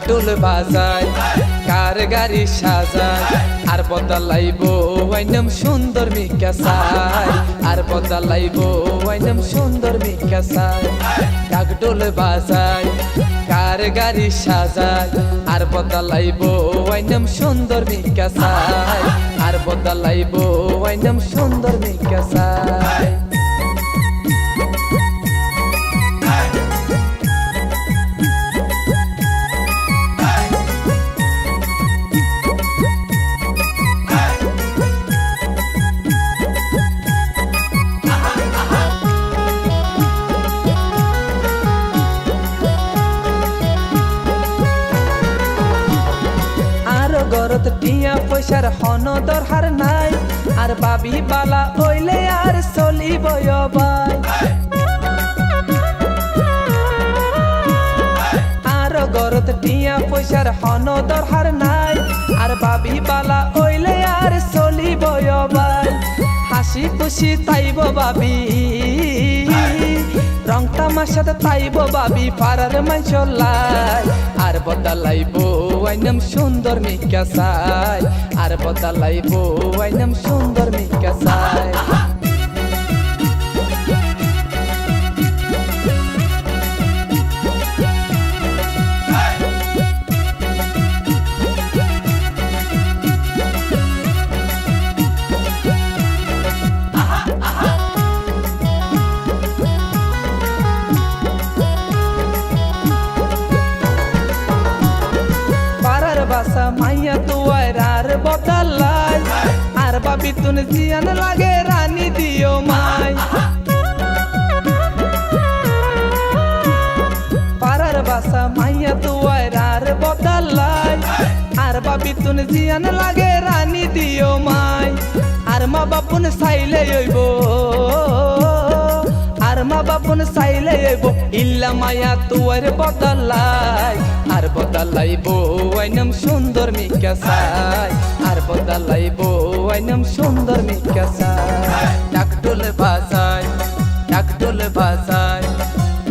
ঢাকঢোল বাজায় কার গাড়ি সাজায় আর বদলাইবো ওইনম সুন্দর মিকাসাই আর বদলাইবো ওইনম সুন্দর মিকাসাই ঢাকঢোল বাজায় কার গাড়ি সাজায় আর বদলাইবো ওইনম সুন্দর মিকাসাই আর বদলাইবো ওইনম সুন্দর মিকাসাই গরত টিয়া পয়সার হন দরকার নাই আর বাবি বালা হইলে আর চলিব ভাই আর গরত টিয়া পয়সার হন দরকার নাই আর বাবি বালা হইলে আর চলিব ভাই হাসি খুশি তাইব বাবি রং তামাশাতে তাইব বাবি পাড়ার মাইশলাই আর বদলাইবো ওইনম সুন্দর মিকাসাই আর বদলাইবো ওইনম সুন্দর মিকাসাই বাসা মাইয়া তুয়ার আর বদলাই আর বাবি তুন জিয়ান লাগে রানী দিও মাই পাড়ার বাসা মাইয়া তুয়ার আর বদলাই আর বাবি তুন জিয়ান লাগে রানী দিও মাই আর মা বাপুন সাইলে হইব আর মা বাপুন সাইলে হইব ইল্লা মায়া তুয়ার বদলাই আর বদলাইবো ওইনম সুন্দর মিকাসাই আর বদলাইবো ওইনম সুন্দর মিকাসাই ঢাকঢোল বাজায় ঢাকঢোল বাজায়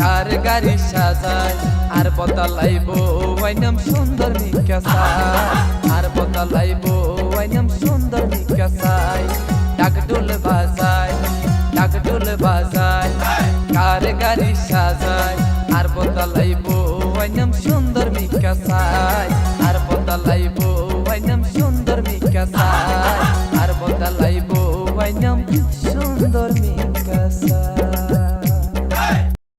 কার গাড়ি সাজায় আর বদলাইবো ওইনম সুন্দর মিকাসাই আর বদলাইবো ওইনম সুন্দর মিকাসাই ঢাকঢোল বাজায় ঢাকঢোল বাজায় কার গাড়ি সাজায় আর বদলাইবো ওইনম সুন্দর মিকাসাই আর বদলাইবো ওইনম সুন্দর মিকাসাই আর বদলাইবো ওইনম সুন্দর মিকাসাই।